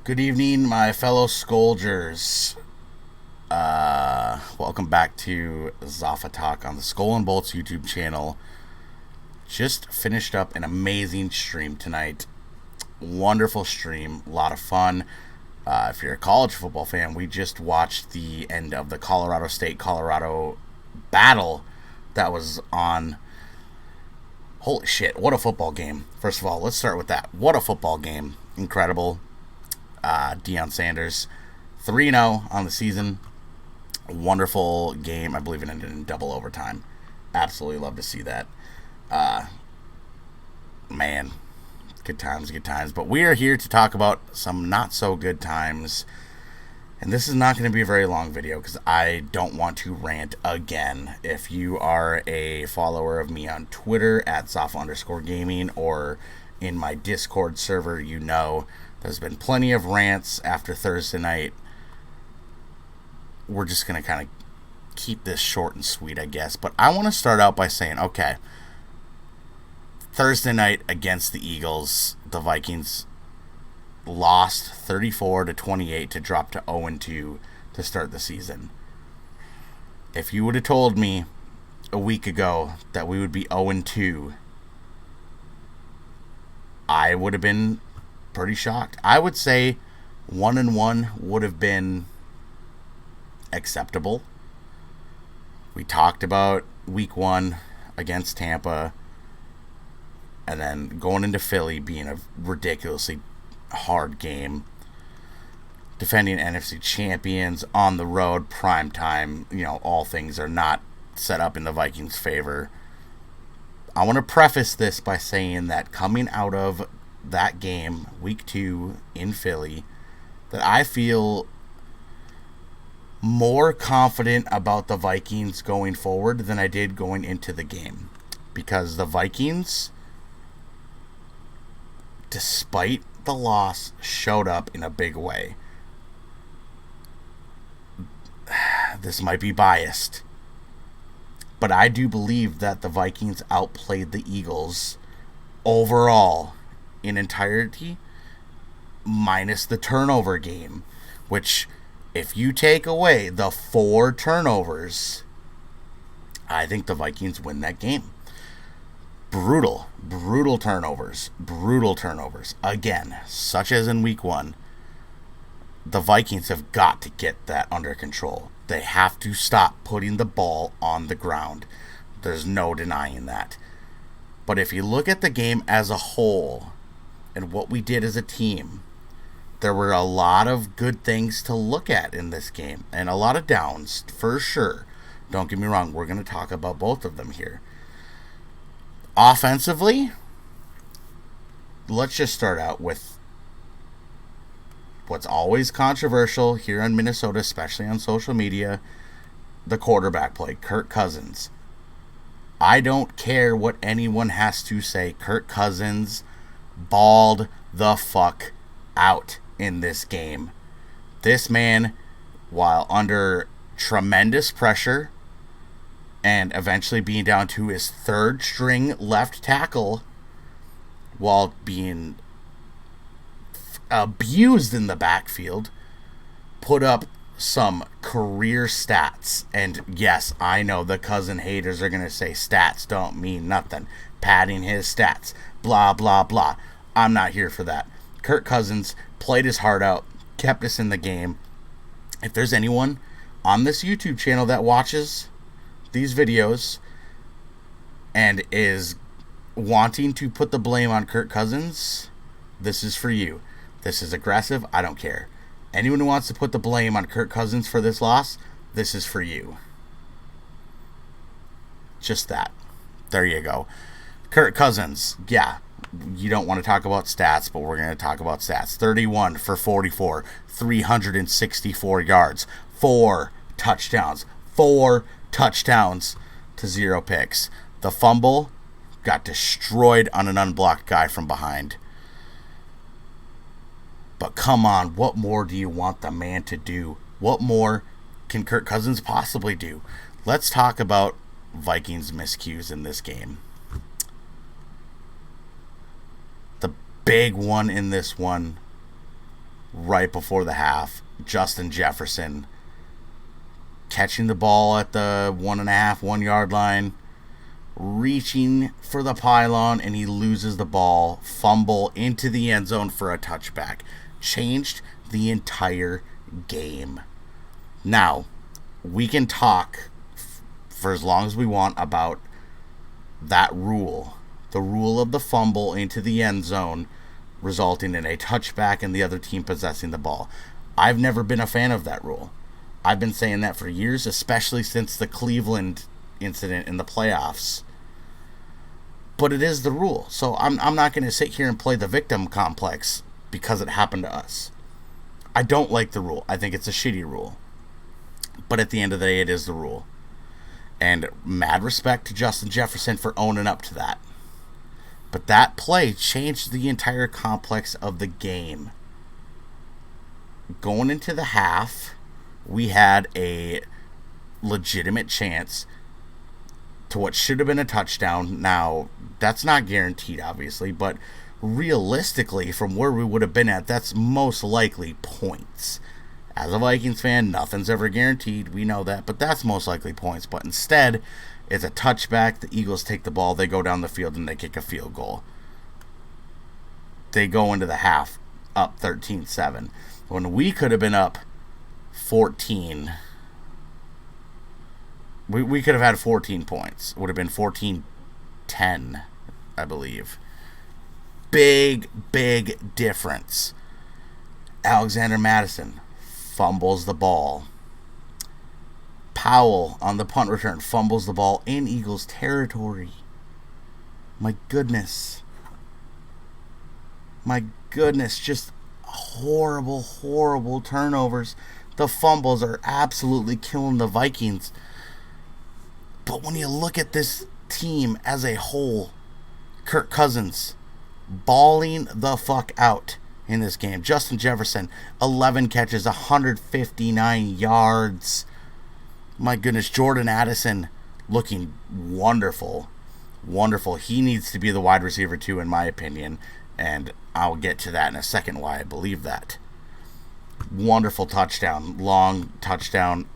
Good evening, my fellow Skolgers. Welcome back to Zafa Talk on the SkolNBolts YouTube channel. Just finished up an amazing stream tonight. Wonderful stream, a lot of fun. If you're a college football fan, we just watched the end of the Colorado State-Colorado battle that was on. Holy shit, what a football game. First of all, let's start with that. What a football game. Incredible. Deion Sanders, 3-0 on the season. Wonderful game. I believe it ended in double overtime. Absolutely love to see that. Man, good times, good times. But we are here to talk about some not so good times. And this is not going to be a very long video because I don't want to rant again. If you are a follower of me on Twitter at Zafa_gaming or in my Discord server, you know there's been plenty of rants after Thursday night. We're just going to kind of keep this short and sweet, I guess. But I want to start out by saying, okay, Thursday night against the Eagles, the Vikings lost 34-28 to drop to 0-2 to start the season. If you would have told me a week ago that we would be 0-2, I would have been pretty shocked. I would say 1-1 would have been acceptable. We talked about week 1 against Tampa and then going into Philly being a ridiculously hard game. Defending NFC champions on the road, prime time, all things are not set up in the Vikings' favor. I want to preface this by saying that coming out of that game, week 2 in Philly, that I feel more confident about the Vikings going forward than I did going into the game. Because the Vikings, despite the loss, showed up in a big way. This might be biased, but I do believe that the Vikings outplayed the Eagles overall in entirety, minus the turnover game, which, if you take away the 4 turnovers, I think the Vikings win that game. Brutal turnovers. Again, such as in week 1, the Vikings have got to get that under control. They have to stop putting the ball on the ground. There's no denying that. But if you look at the game as a whole and what we did as a team, there were a lot of good things to look at in this game and a lot of downs, for sure. Don't get me wrong, we're going to talk about both of them here. Offensively, let's just start out with what's always controversial here in Minnesota, especially on social media, the quarterback play, Kirk Cousins. I don't care what anyone has to say. Kirk Cousins balled the fuck out in this game. This man, while under tremendous pressure and eventually being down to his 3rd string left tackle, while being abused in the backfield, put up some career stats. And yes, I know the Cousin haters are going to say stats don't mean nothing. Padding his stats. Blah, blah, blah. I'm not here for that. Kirk Cousins played his heart out, kept us in the game. If there's anyone on this YouTube channel that watches these videos and is wanting to put the blame on Kirk Cousins, this is for you. This is aggressive. I don't care. Anyone who wants to put the blame on Kirk Cousins for this loss, this is for you. Just that. There you go. Kirk Cousins, yeah, you don't want to talk about stats, but we're going to talk about stats. 31 for 44, 364 yards, 4 touchdowns to 0 picks. The fumble got destroyed on an unblocked guy from behind. But come on, what more do you want the man to do? What more can Kirk Cousins possibly do? Let's talk about Vikings miscues in this game. The big one in this one right before the half. Justin Jefferson catching the ball at the 1 yard line, reaching for the pylon, and he loses the ball, fumble into the end zone for a touchback. Changed the entire game. Now, we can talk for as long as we want about that rule. The rule of the fumble into the end zone resulting in a touchback and the other team possessing the ball. I've never been a fan of that rule. I've been saying that for years, especially since the Cleveland incident in the playoffs. But it is the rule. So I'm not going to sit here and play the victim complex because it happened to us. I don't like the rule. I think it's a shitty rule. But at the end of the day, it is the rule. And mad respect to Justin Jefferson for owning up to that. But that play changed the entire complex of the game. Going into the half, we had a legitimate chance to what should have been a touchdown. Now, that's not guaranteed, obviously, but realistically, from where we would have been at, that's most likely points. As a Vikings fan, nothing's ever guaranteed. We know that, but that's most likely points. But instead, it's a touchback. The Eagles take the ball. They go down the field, and they kick a field goal. They go into the half up 13-7. When we could have been up 14, we could have had 14 points. It would have been 14-10, I believe. Big difference. Alexander Mattison fumbles the ball. Powell on the punt return fumbles the ball in Eagles territory. My goodness, just horrible turnovers. The fumbles are absolutely killing the Vikings. But when you look at this team as a whole, Kirk Cousins balling the fuck out in this game. Justin Jefferson, 11 catches, 159 yards. My goodness, Jordan Addison looking wonderful. He needs to be the wide receiver too, in my opinion. And I'll get to that in a second, why I believe that. Wonderful touchdown. Long touchdown.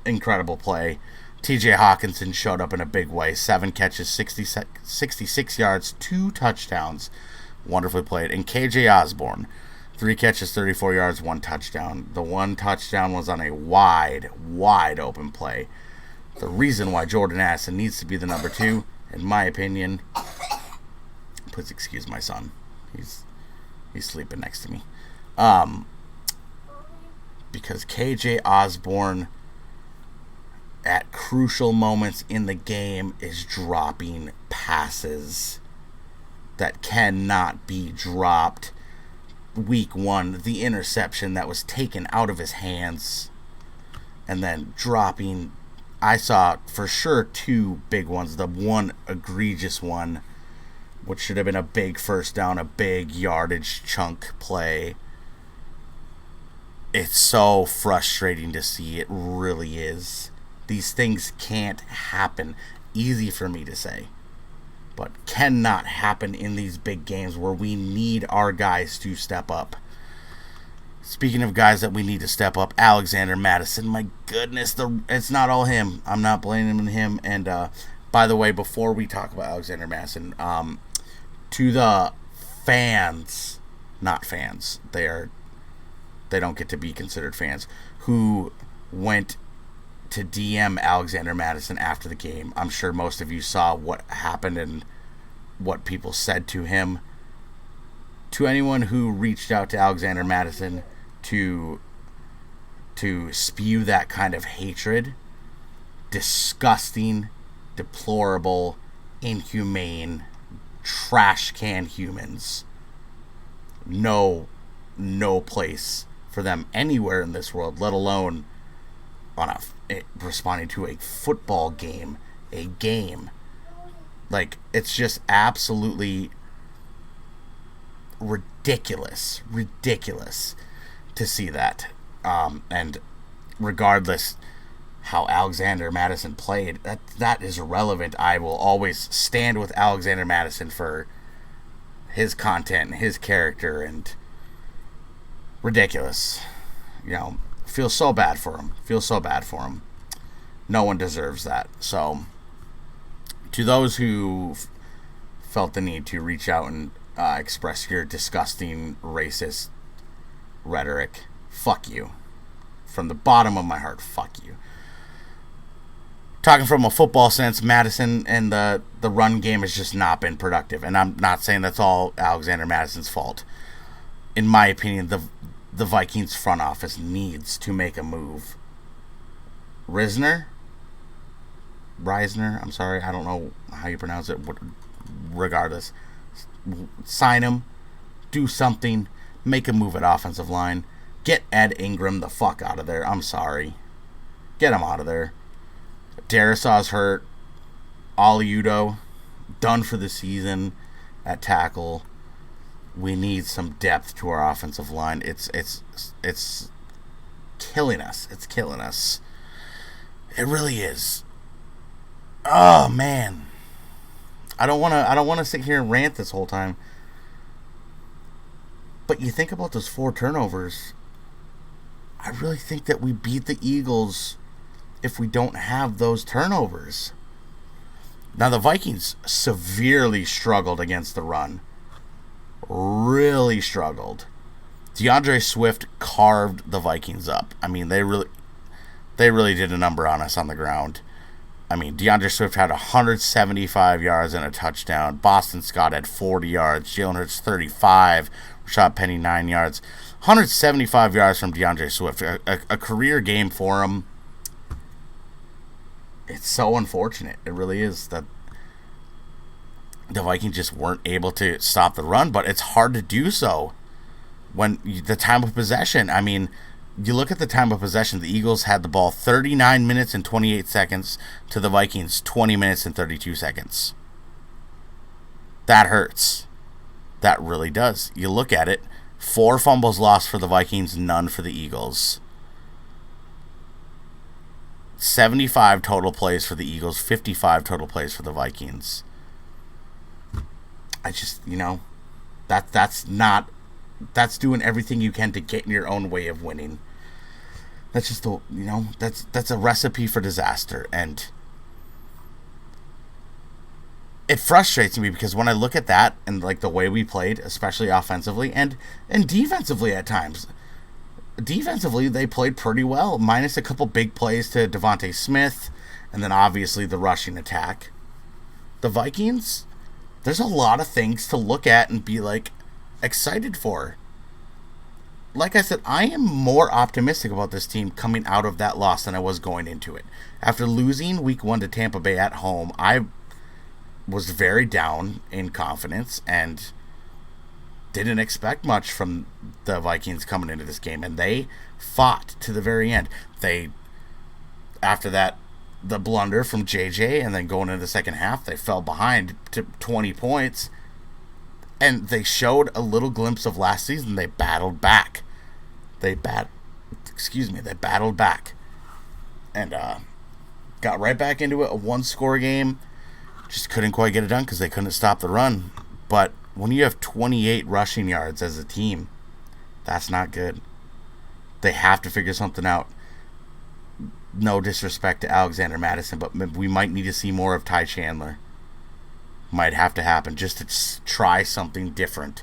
Incredible play. TJ Hawkinson showed up in a big way. 7 catches, 66 yards, 2 touchdowns. Wonderfully played. And KJ Osborne, 3 catches, 34 yards, 1 touchdown. The 1 touchdown was on a wide open play. The reason why Jordan Addison needs to be the number 2, in my opinion. Please excuse my son. He's sleeping next to me. Because KJ Osborne, at crucial moments in the game, is dropping passes that cannot be dropped. Week 1, the interception that was taken out of his hands, and then dropping. I saw for sure 2 big ones. The one egregious one, which should have been a big first down, a big yardage chunk play. It's so frustrating to see. It really is. These things can't happen. Easy for me to say, but cannot happen in these big games where we need our guys to step up. Speaking of guys that we need to step up, Alexander Mattison, my goodness, it's not all him. I'm not blaming him. And by the way, before we talk about Alexander Mattison, to the fans, not fans, they don't get to be considered fans, who went to DM Alexander Mattison after the game. I'm sure most of you saw what happened and what people said to him. To anyone who reached out to Alexander Mattison to spew that kind of hatred, disgusting, deplorable, inhumane, trash can humans. No place for them anywhere in this world, let alone on responding to a football game, a game. Like, it's just absolutely ridiculous to see that. And regardless how Alexander Mattison played, that is irrelevant. I will always stand with Alexander Mattison for his content and his character, and Ridiculous. Feel so bad for him. No one deserves that. So, to those who felt the need to reach out and express your disgusting, racist rhetoric, fuck you. From the bottom of my heart, fuck you. Talking from a football sense, Madison and the run game has just not been productive. And I'm not saying that's all Alexander Madison's fault. In my opinion, the Vikings front office needs to make a move. Reisner, I'm sorry, I don't know how you pronounce it. Regardless, sign him, do something, make a move at offensive line. Get Ed Ingram the fuck out of there. I'm sorry. Get him out of there. Darrisaw's hurt. Aliudo, done for the season at tackle. We need some depth to our offensive line. It's killing us. It's killing us. It really is. Oh man. I don't wanna sit here and rant this whole time. But you think about those 4 turnovers. I really think that we beat the Eagles if we don't have those turnovers. Now, the Vikings severely struggled against the run. Really struggled. DeAndre Swift carved the Vikings up. I mean, they really did a number on us on the ground. I mean, DeAndre Swift had 175 yards and a touchdown. Boston Scott had 40 yards. Jalen Hurts 35. Rashad Penny 9 yards. 175 yards from DeAndre Swift. A career game for him. It's so unfortunate. It really is that the Vikings just weren't able to stop the run, but it's hard to do so when the time of possession. I mean, you look at the time of possession, the Eagles had the ball 39 minutes and 28 seconds to the Vikings 20 minutes and 32 seconds. That hurts. That really does. You look at it, 4 fumbles lost for the Vikings, none for the Eagles. 75 total plays for the Eagles, 55 total plays for the Vikings. I just, that's doing everything you can to get in your own way of winning. That's just that's a recipe for disaster, and it frustrates me because when I look at that and like the way we played, especially offensively and defensively at times. Defensively, they played pretty well, minus a couple big plays to Devontae Smith, and then obviously the rushing attack. The Vikings, there's a lot of things to look at and be like excited for. Like I said, I am more optimistic about this team coming out of that loss than I was going into it. After losing week 1 to Tampa Bay at home, I was very down in confidence and didn't expect much from the Vikings coming into this game, and they fought to the very end. After that, the blunder from JJ, and then going into the second half, they fell behind to 20 points, and they showed a little glimpse of last season. They battled back. They battled back, and got right back into it. A 1-score game, just couldn't quite get it done because they couldn't stop the run. But when you have 28 rushing yards as a team, that's not good. They have to figure something out. No disrespect to Alexander Madison, but we might need to see more of Ty Chandler. Might have to happen just to try something different.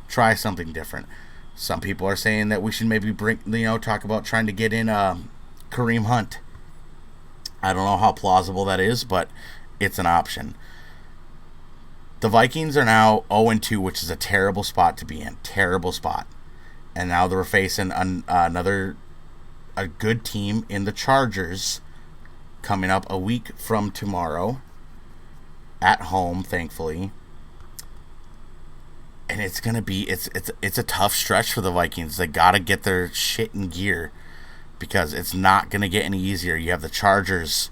Some people are saying that we should maybe talk about trying to get in Kareem Hunt. I don't know how plausible that is, but it's an option. The Vikings are now 0-2, which is a terrible spot to be in. Terrible spot. And now they're facing a good team in the Chargers coming up a week from tomorrow. At home, thankfully. And it's going to be... It's a tough stretch for the Vikings. They got to get their shit in gear because it's not going to get any easier. You have the Chargers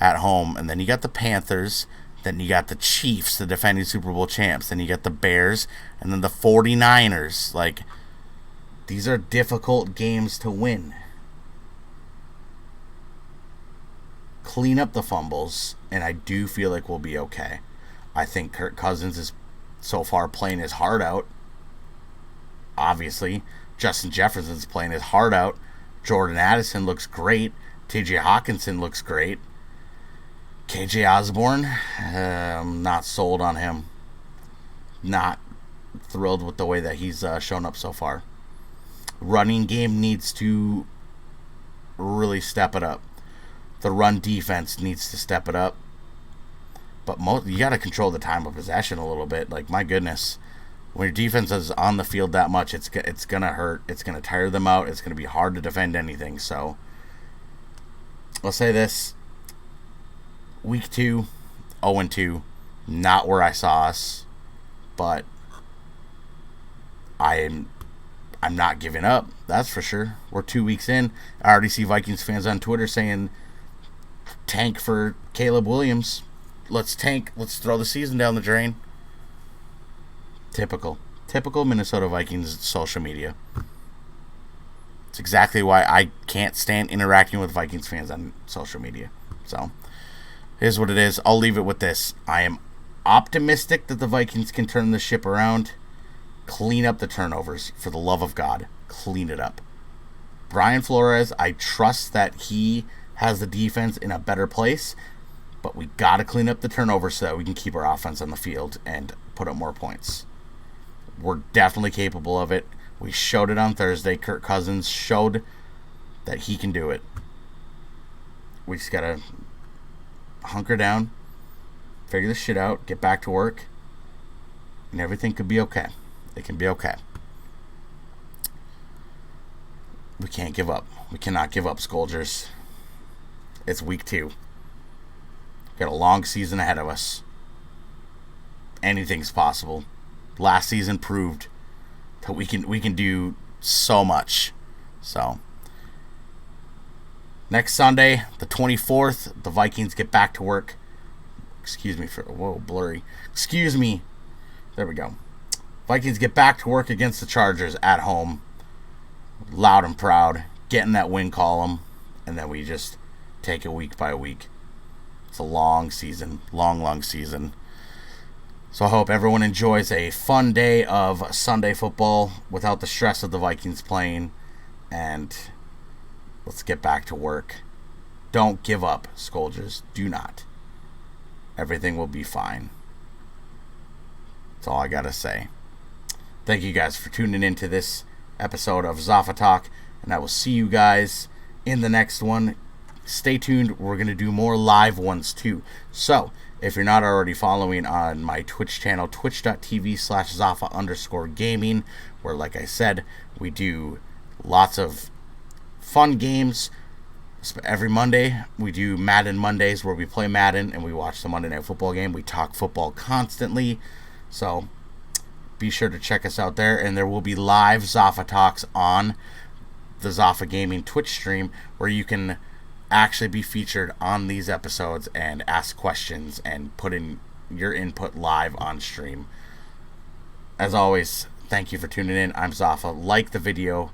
at home, and then you got the Panthers... Then you got the Chiefs, the defending Super Bowl champs. Then you got the Bears, and then the 49ers. Like, these are difficult games to win. Clean up the fumbles, and I do feel like we'll be okay. I think Kirk Cousins is so far playing his heart out, obviously. Justin Jefferson's playing his heart out. Jordan Addison looks great. TJ Hawkinson looks great. KJ Osborne, I'm not sold on him. Not thrilled with the way that he's shown up so far. Running game needs to really step it up. The run defense needs to step it up. But you got to control the time of possession a little bit. Like, my goodness. When your defense is on the field that much, it's going to hurt. It's going to tire them out. It's going to be hard to defend anything. So, I'll say this. Week 2, 0-2. Not where I saw us. But I'm not giving up. That's for sure. We're 2 weeks in. I already see Vikings fans on Twitter saying, tank for Caleb Williams. Let's tank. Let's throw the season down the drain. Typical Minnesota Vikings social media. It's exactly why I can't stand interacting with Vikings fans on social media. So, here's what it is. I'll leave it with this. I am optimistic that the Vikings can turn the ship around. Clean up the turnovers. For the love of God, clean it up. Brian Flores, I trust that he has the defense in a better place, but we got to clean up the turnovers so that we can keep our offense on the field and put up more points. We're definitely capable of it. We showed it on Thursday. Kirk Cousins showed that he can do it. We just got to hunker down, figure this shit out, get back to work, and everything could be okay. It can be okay. We can't give up. We cannot give up, Skolgers. It's week 2. Got a long season ahead of us. Anything's possible. Last season proved that we can do so much. So, next Sunday, the 24th, the Vikings get back to work. Excuse me for blurry. Excuse me. There we go. Vikings get back to work against the Chargers at home. Loud and proud, getting that win column, and then we just take it week by week. It's a long season, long season. So I hope everyone enjoys a fun day of Sunday football without the stress of the Vikings playing, and let's get back to work. Don't give up, Skolgers. Do not. Everything will be fine. That's all I gotta say. Thank you guys for tuning into this episode of Zafa Talk, and I will see you guys in the next one. Stay tuned. We're going to do more live ones too. So, if you're not already following on my Twitch channel, twitch.tv/Zafa_gaming, where, like I said, we do lots of fun games. Every Monday, we do Madden Mondays, where we play Madden and we watch the Monday Night Football game. We talk football constantly. So, be sure to check us out there, and there will be live Zafa Talks on the Zafa Gaming Twitch stream, where you can actually be featured on these episodes and ask questions and put in your input live on stream. As always, thank you for tuning in. I'm Zafa. Like the video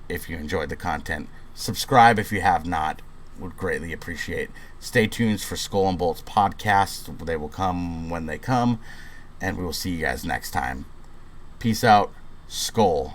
if you enjoyed the content. Subscribe if you have not. Would greatly appreciate. Stay tuned for SkolNBolts Podcast. They will come when they come. And we will see you guys next time. Peace out. Skol.